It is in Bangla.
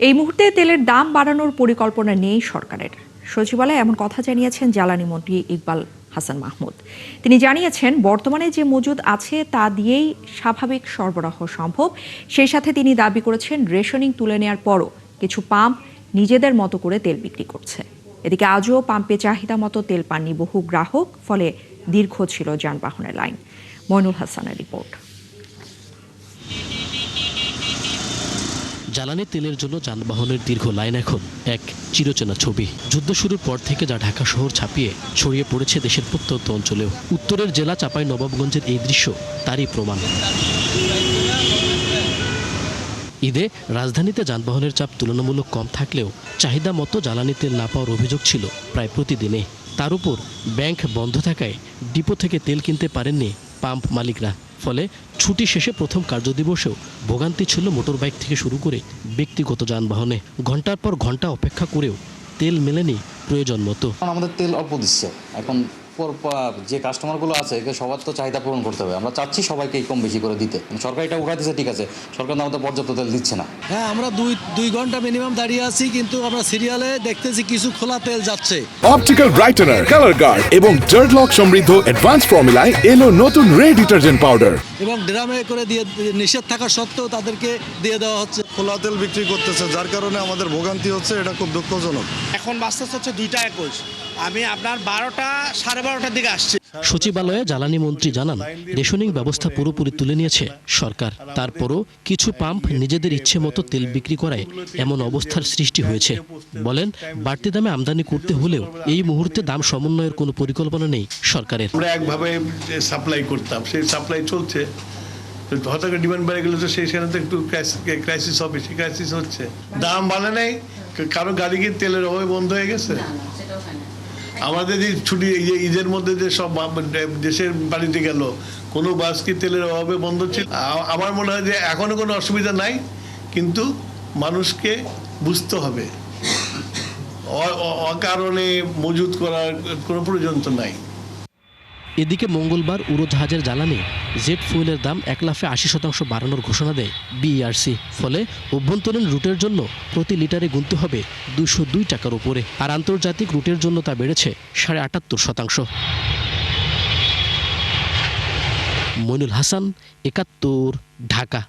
এই মুহূর্তে তেলের দাম বাড়ানোর পরিকল্পনা নেই সরকারের। সচিবালয়ে এমন কথা জানিয়েছেন জ্বালানি মন্ত্রী ইকবাল হাসান মাহমুদ। তিনি জানিয়েছেন, বর্তমানে যে মজুদ আছে তা দিয়েই স্বাভাবিক সরবরাহ সম্ভব। সেই সাথে তিনি দাবি করেছেন, রেশনিং তুলে নেওয়ার পরও কিছু পাম্প নিজেদের মতো করে তেল বিক্রি করছে। এদিকে আজও পাম্পে চাহিদা মতো তেল পাননি বহু গ্রাহক, ফলে দীর্ঘ ছিল যানবাহনের লাইন। মইনুল হাসানের রিপোর্ট। জ্বালানি তেলের জন্য যানবাহনের দীর্ঘ লাইন এখন এক চিরচেনা ছবি। যুদ্ধ শুরুর পর থেকে যা ঢাকা শহর ছাপিয়ে ছড়িয়ে পড়েছে দেশের প্রত্যন্ত অঞ্চলেও। উত্তরের জেলা চাঁপাই নবাবগঞ্জের এই দৃশ্য তারই প্রমাণ। ঈদে রাজধানীতে যানবাহনের চাপ তুলনামূলক কম থাকলেও চাহিদা মতো জ্বালানি তেল না পাওয়ার অভিযোগ ছিল প্রায় প্রতিদিনে। তার উপর ব্যাংক বন্ধ থাকায় ডিপো থেকে তেল কিনতে পারেননি পাম্প মালিকরা। ফলে ছুটি শেষে প্রথম কার্যদিবসেও ভোগান্তি ছিল মোটরবাইক থেকে শুরু করে ব্যক্তিগত যানবাহনে। ঘন্টার পর ঘন্টা অপেক্ষা করেও তেল মেলেনি প্রয়োজন মতো। আমাদের তেল অল্প দিচ্ছে এখন, যে কাস্টমারগুলো আছে সবার তো চাহিদা পূরণ করতে হবে। আমরা চাচ্ছি সবাইকে কম বেশি করে দিতে। সরকার এটা উঠাই দিচ্ছে, ঠিক আছে, সরকার আমাদের পর্যাপ্ত তেল দিচ্ছে না। হ্যাঁ, আমরা দুই ঘন্টা মিনিমাম দাঁড়িয়ে আছি, কিন্তু আমরা সিরিয়ালে দেখতেছি কিছু খোলা তেল যাচ্ছে। অপটিক্যাল ব্রাইটেনার, কালার গার্ড এবং ডার্ট লক সমৃদ্ধ অ্যাডভান্স ফর্মুলায় এলো নতুন রে ডিটারজেন্ট পাউডার। এবং ড্রামে করে দিয়ে নিষেধ থাকা সত্ত্বেও তাদেরকে দিয়ে দেওয়া হচ্ছে। খোলা তেল বিক্রি করতেছে, যার কারণে আমাদের ভোগান্তি হচ্ছে। এটা খুব দুঃখজনক। এখন বাজতে হচ্ছে 2টা 21। আমি আপনার 12টা সাড়ে 12টার দিকে আসছি। সচিবালয়ে জ্বালানি মন্ত্রী জানান, রেশনিং ব্যবস্থা পুরোপুরি তুলে নিয়েছে সরকার। তারপরও কিছু পাম্প নিজেদের ইচ্ছে মতো তেল বিক্রি করায় এমন অবস্থার সৃষ্টি হয়েছে। বলেন, বাড়তি দামে আমদানি করতে হলেও এই মুহূর্তে দাম সমন্বয়ের কোনো পরিকল্পনা নেই সরকারের। আমরা একভাবে সাপ্লাই করতাম, সেই সাপ্লাই চলছে। হঠাৎ করে ডিমান্ড বেড়ে গেলে তো সেখানে তো একটু ক্রাইসিস হবে, সেই ক্রাইসিস হচ্ছে। দাম বাড়ে নাই, কারো গাড়ি কি তেলের অভাবে বন্ধ হয়ে গেছে? আমাদের এই ছুটি ঈদের মধ্যে যে সব দেশের বাড়িতে গেল, কোনো বাস কি তেলের অভাবে বন্ধ ছিল? আমার মনে হয় যে এখনো কোনো অসুবিধা নাই, কিন্তু মানুষকে বুঝতে হবে অকারণে মজুত করার কোনো প্রয়োজন তো নাই। এদিকে মঙ্গলবার উড়োজাহাজের জ্বালানি জেট ফুয়েলের দাম 1,80% বাড়ানোর ঘোষণা দেয় বিইআরসি। ফলে অভ্যন্তরীণ রুটের জন্য প্রতি লিটারে গুনতে হবে 202 টাকার উপরে, আর আন্তর্জাতিক রুটের জন্য তা বেড়েছে 78%। মইনুল হাসান, 71, ঢাকা।